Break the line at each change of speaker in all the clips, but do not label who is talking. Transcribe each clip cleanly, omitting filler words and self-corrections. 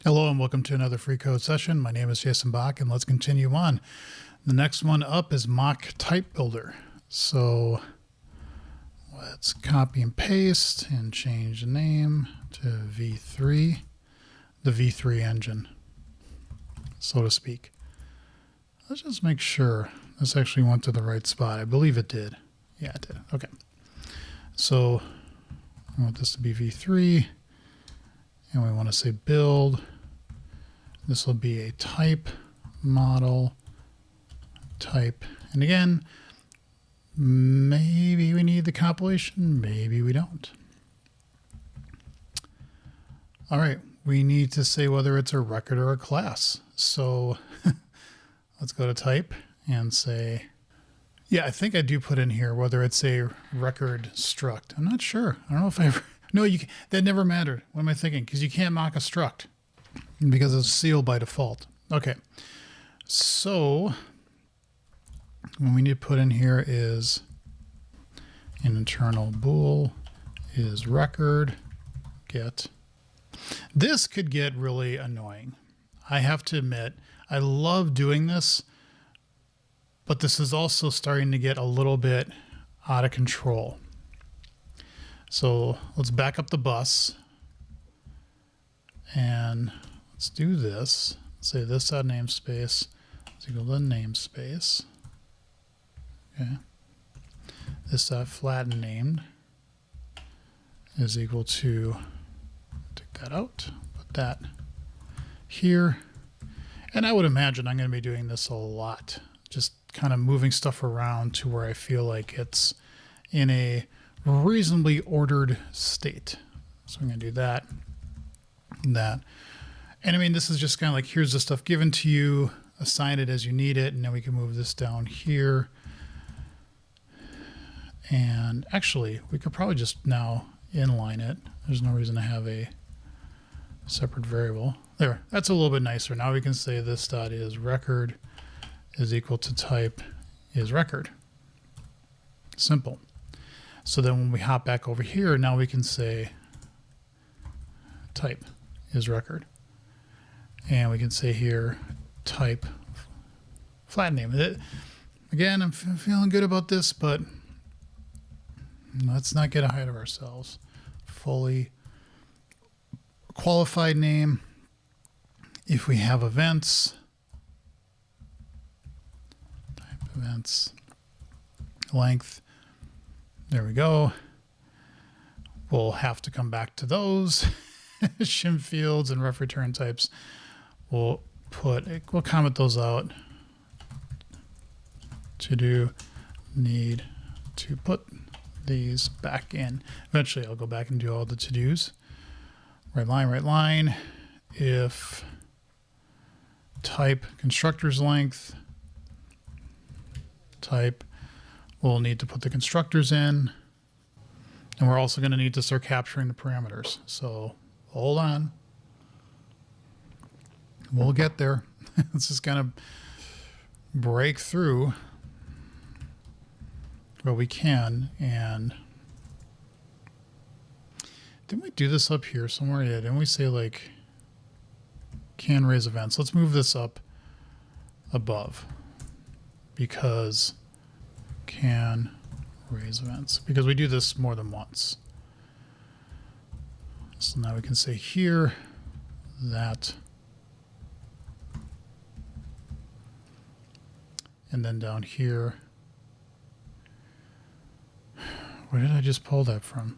Hello and welcome to another free code session. My name is Jason Bach and let's continue on. The next one up is mock type builder. So let's copy and paste and change the name to V3, the V3 engine, so to speak. Let's just make sure this actually went to the right spot. I believe it did. Yeah, it did. Okay. So I want this to be V3 and we want to say build. This will be a type model type. And again, maybe we need the compilation, maybe we don't. All right, we need to say whether it's a record or a class. So let's go to type and say, yeah, I think I do put in here whether it's a record struct. I'm not sure. I don't know if I ever, no, you can, that never mattered. What am I thinking? Because you can't mock a struct because it's sealed by default. Okay, so what we need to put in here is an internal bool is record get. This could get really annoying. I have to admit, I love doing this, but this is also starting to get a little bit out of control. So let's back up the bus and let's do this. Say this dot namespace is equal to namespace. Okay. This dot flatten named is equal to, take that out, put that here. And I would imagine I'm going to be doing this a lot, just kind of moving stuff around to where I feel like it's in a reasonably ordered state. So I'm going to do that, that. And I mean, this is just kind of like, here's the stuff given to you, assign it as you need it, and then we can move this down here. And actually, we could probably just now inline it. There's no reason to have a separate variable. There, that's a little bit nicer. Now we can say this dot is record is equal to type is record. Simple. So then when we hop back over here, now we can say type is record. And we can say here type flat name. Again, I'm feeling good about this, but let's not get ahead of ourselves. Fully qualified name. If we have events, type events, length, there we go. We'll have to come back to those shim fields and ref return types. We'll comment those out. To do, need to put these back in. Eventually I'll go back and do all the to-dos. Right line. If type constructors length, type, we'll need to put the constructors in. And we're also going to need to start capturing the parameters. So hold on. We'll get there. Let's just kind of break through what we can. And didn't we do this up here somewhere? Yeah, didn't we say like can raise events? Let's move this up above because can raise events, because we do this more than once. So now we can say here that, and then down here, where did I just pull that from?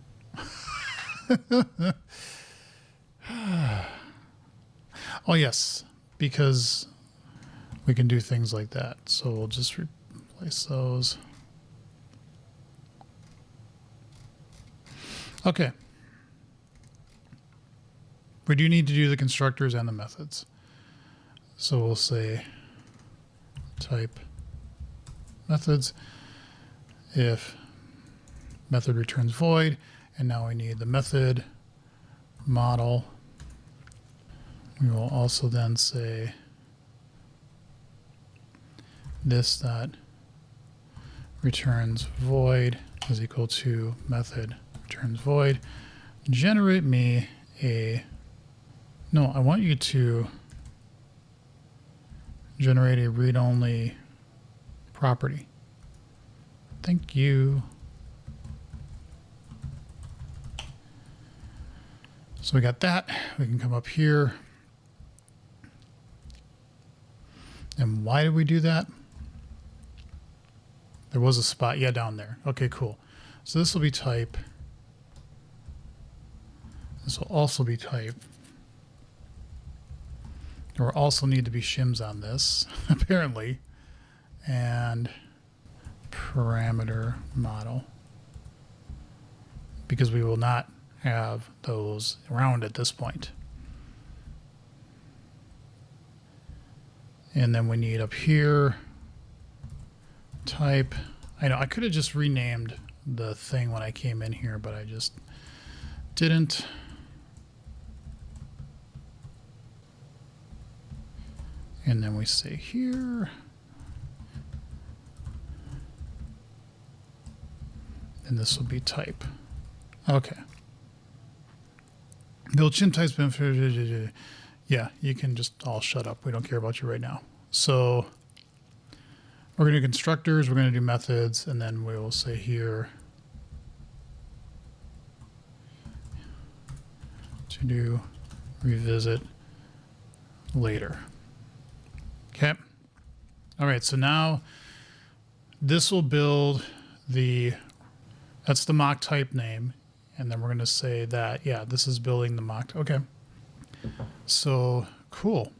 Oh yes, because we can do things like that. So we'll just replace those. Okay. We do need to do the constructors and the methods. So we'll say type methods if method returns void, and now we need the method model. We will also then say this dot returns void is equal to method returns void. Generate me a No, I want you to generate a read-only property. Thank you. So we got that. We can come up here. And why did we do that? There was a spot. Yeah, down there. Okay, cool. So this will be type. This will also be type. There will also need to be shims on this, apparently. And parameter model. Because we will not have those around at this point. And then we need up here type. I know I could have just renamed the thing when I came in here, but I just didn't. And then we say here. And this will be type. Okay. Build shim types. Yeah, you can just all shut up. We don't care about you right now. So we're going to do constructors, we're going to do methods, and then we will say here to do revisit later. Okay. All right, so now this will build that's the mock type name. And then we're going to say that, yeah, this is building the mock. Okay. So cool.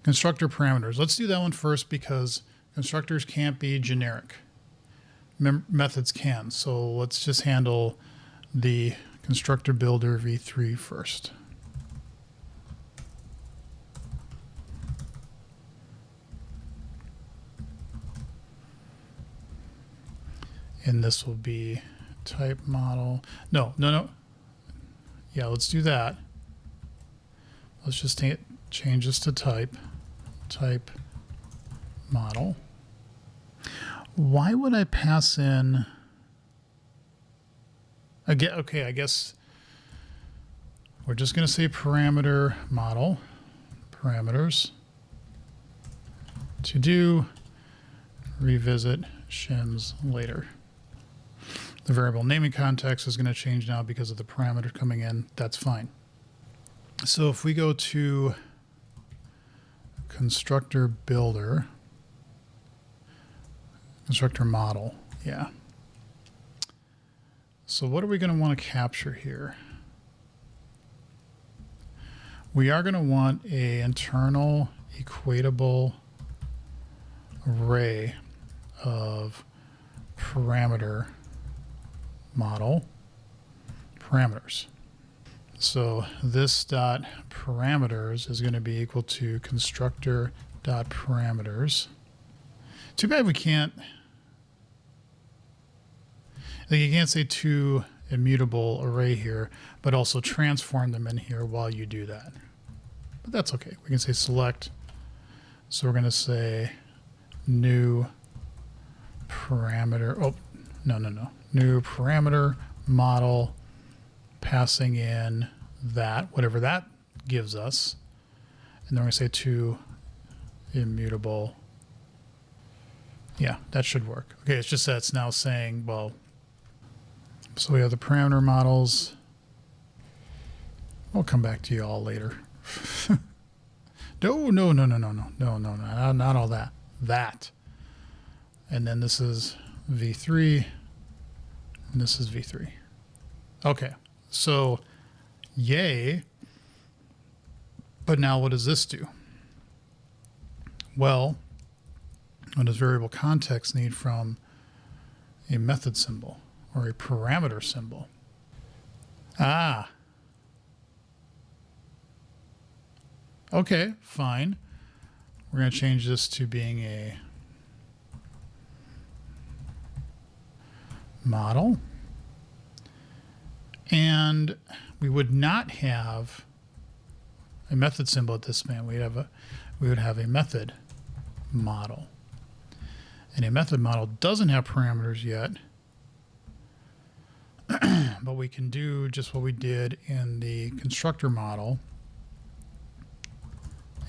Constructor parameters. Let's do that one first because constructors can't be generic. Methods can. So let's just handle the constructor builder v3 first. And this will be type model. No. Yeah, let's do that. Let's just change this to type model. Why would I pass in again? Okay, I guess we're just going to say parameter model parameters to do revisit shims later. The variable naming context is going to change now because of the parameter coming in. That's fine. So if we go to constructor builder, constructor model, yeah. So what are we going to want to capture here? We are going to want an internal equatable array of parameter model parameters. So this dot parameters is going to be equal to constructor dot parameters. Too bad we can't. Like you can't say to immutable array here, but also transform them in here while you do that. But that's okay. We can say select. So we're going to say new parameter. Oh, no. New parameter model, passing in that, whatever that gives us. And then we're going to say to immutable. Yeah, that should work. Okay, it's just that it's now saying, well, so we have the parameter models. We'll come back to you all later. No, not all that. That. And then this is V3. And this is V3. Okay, so yay. But now what does this do? Well, what does variable context need from a method symbol or a parameter symbol? Ah. Okay, fine. We're going to change this to being a model. And we would not have a method symbol at this point. We would have a method model. And a method model doesn't have parameters yet, but we can do just what we did in the constructor model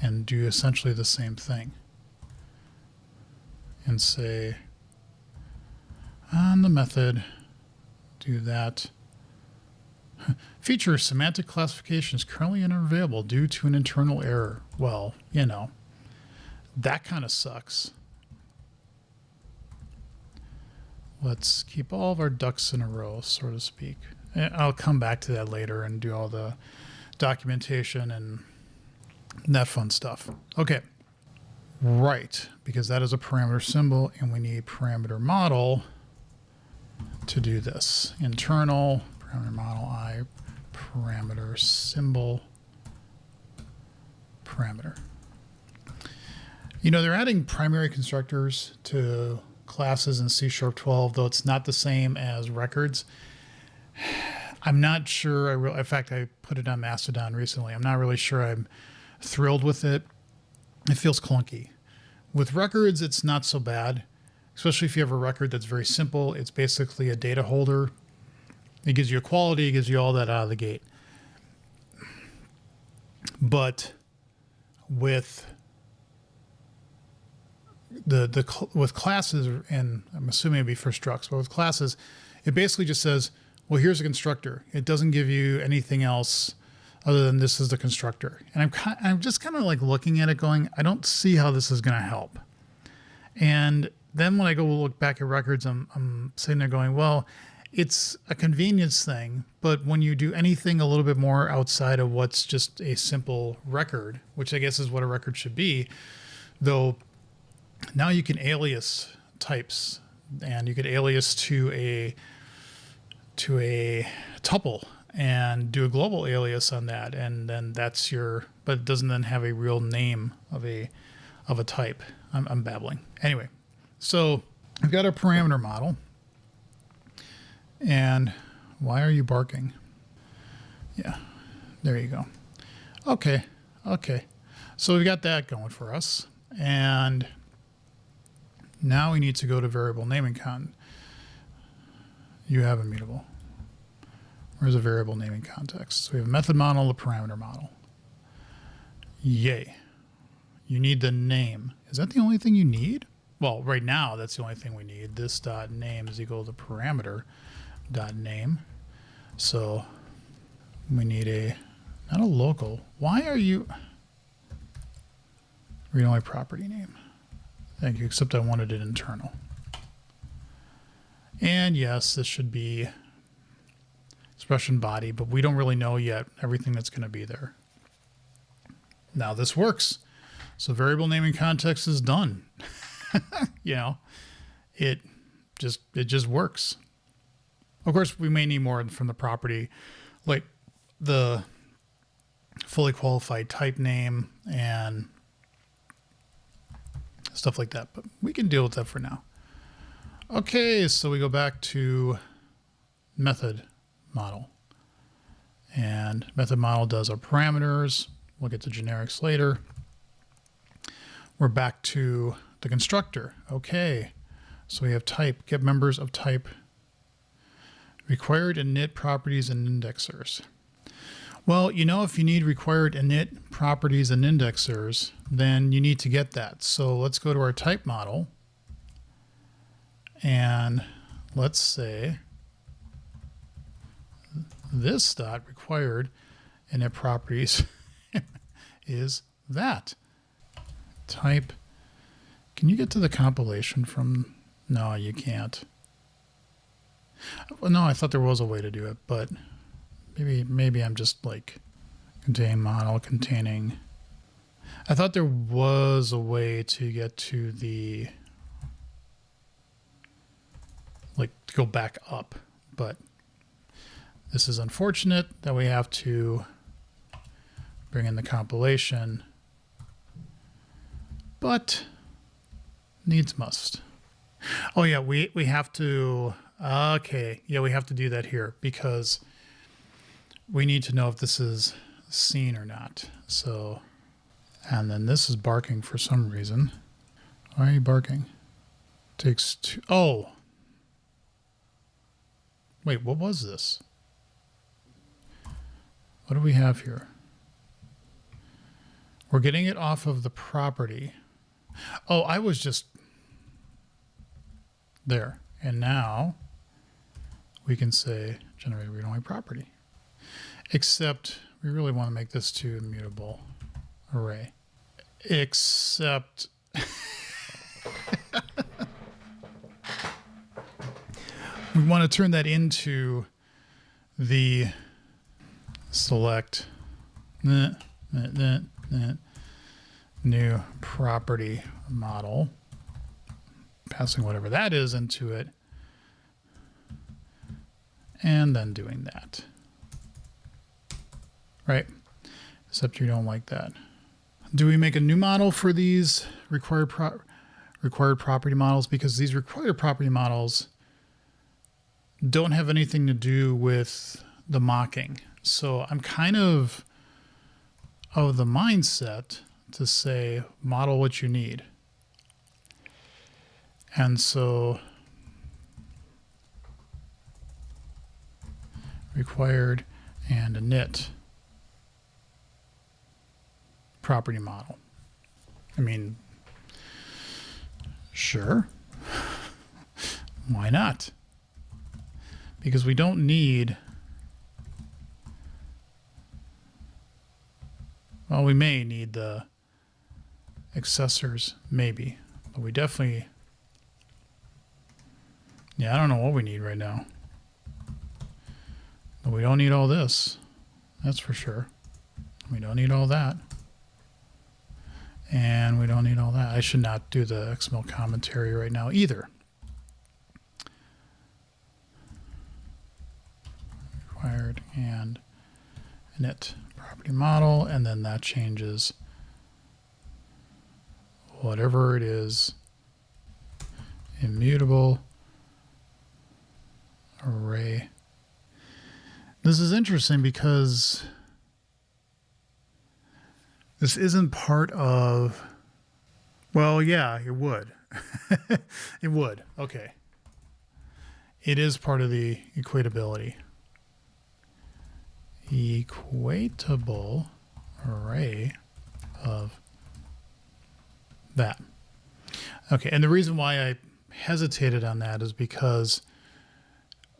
and do essentially the same thing and say on the method, do that. Feature semantic classification is currently unavailable due to an internal error. Well, you know, that kind of sucks. Let's keep all of our ducks in a row, so to speak. I'll come back to that later and do all the documentation and that fun stuff. Okay. Right, because that is a parameter symbol and we need parameter model to do this. Internal parameter model I parameter symbol parameter. You know, they're adding primary constructors to classes in C#12, though it's not the same as records. I'm not sure. In fact, I put it on Mastodon recently. I'm not really sure I'm thrilled with it. It feels clunky. With records, it's not so bad, especially if you have a record that's very simple. It's basically a data holder. It gives you a quality, it gives you all that out of the gate. But with with classes, and I'm assuming it'd be for structs, but with classes, it basically just says, well, here's a constructor. It doesn't give you anything else other than this is the constructor. And I'm just kind of like looking at it going, I don't see how this is going to help. And then when I go look back at records, I'm sitting there going, well, it's a convenience thing, but when you do anything a little bit more outside of what's just a simple record, which I guess is what a record should be, though now you can alias types and you could alias to a tuple and do a global alias on that, and then that's your, but it doesn't then have a real name of a type. I'm babbling. Anyway, so we've got our parameter model. And why are you barking? Yeah, there you go. Okay. So we've got that going for us. And now we need to go to variable naming You have immutable. Where's a variable naming context? So we have a method model, a parameter model. Yay. You need the name. Is that the only thing you need? Well, right now, that's the only thing we need. This dot name is equal to parameter dot name. So we need not a local. Why are you read only property name? Thank you, except I wanted it internal. And yes, this should be expression body, but we don't really know yet everything that's going to be there. Now this works. So variable naming context is done. You know, it just works. Of course, we may need more from the property, like the fully qualified type name and stuff like that, but we can deal with that for now. Okay, so we go back to method model. And method model does our parameters. We'll get to generics later. We're back to the constructor. Okay, so we have type, get members of type, required init properties and indexers. Well, you know, if you need required init properties and indexers, then you need to get that. So let's go to our type model and let's say this dot required init properties is that. Type. Can you get to the compilation from? No, you can't. Well, no, I thought there was a way to do it, but maybe I'm just like contain model containing. I thought there was a way to get to the like to go back up, but this is unfortunate that we have to bring in the compilation, but needs must. Oh yeah, we have to, okay. Yeah, we have to do that here because we need to know if this is seen or not. So, and then this is barking for some reason. Why are you barking? Takes two, oh. Wait, what was this? What do we have here? We're getting it off of the property. Oh, I was just there. And now we can say generate read-only property. Except we really want to make this to immutable array. Except we want to turn that into the select new property model, passing whatever that is into it, and then doing that. Right? Except you don't like that. Do we make a new model for these required property models? Because these required property models don't have anything to do with the mocking. So I'm kind of the mindset to say model what you need. And so required and init property model. I mean, sure. Why not? Because we don't need, well, we may need the accessors, maybe, but we definitely, yeah, I don't know what we need right now. But we don't need all this. That's for sure. We don't need all that. And we don't need all that. I should not do the XML commentary right now either. Required and init property model, and then that changes whatever it is, immutable array. This is interesting because this isn't part of, well, yeah, it would. It would. Okay. It is part of the equatability. Equatable array of that. Okay, and the reason why I hesitated on that is because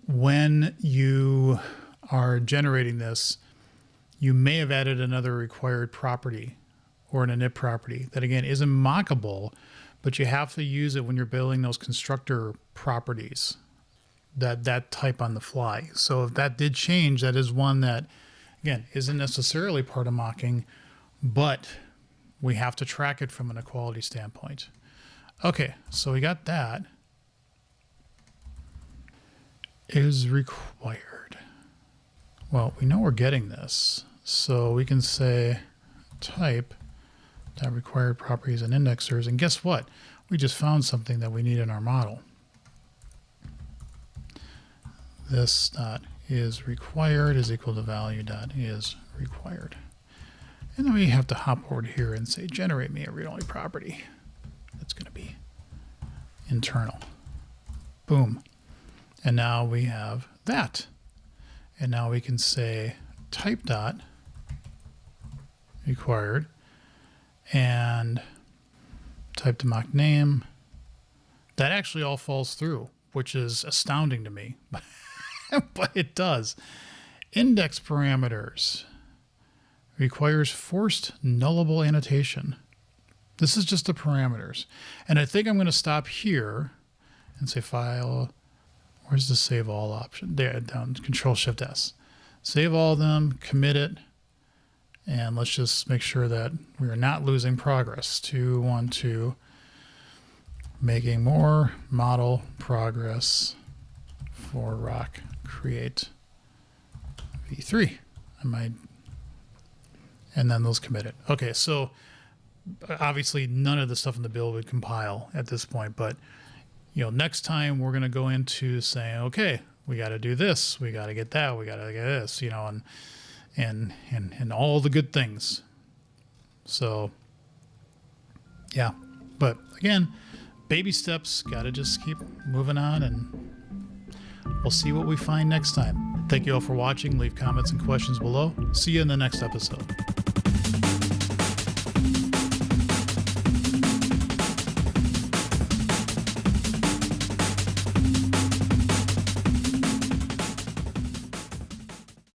when you are generating this, you may have added another required property or an init property that, again, isn't mockable, but you have to use it when you're building those constructor properties that type on the fly. So if that did change, that is one that, again, isn't necessarily part of mocking, but we have to track it from an equality standpoint. Okay, so we got that. Is required. Well, we know we're getting this, so we can say type that required properties and indexers, and guess what? We just found something that we need in our model. This dot is required is equal to value dot is required. And then we have to hop over to here and say generate me a read-only property. That's going to be internal. Boom. And now we have that. And now we can say type dot required and type to mock name. That actually all falls through, which is astounding to me. But it does. Index parameters requires forced nullable annotation. This is just the parameters. And I think I'm going to stop here and say file. Where's the save all option? There, down, Control-Shift-S. Save all of them, commit it, and let's just make sure that we are not losing progress. 212, making more model progress for rock create v3. And then those committed. Okay, so obviously none of the stuff in the build would compile at this point, but next time we're going to go into saying, okay, we got to do this, we got to get that, we got to get this, and all the good things. So yeah, but again, baby steps, got to just keep moving on, and we'll see what we find next time. Thank you all for watching. Leave comments and questions below. See you in the next episode.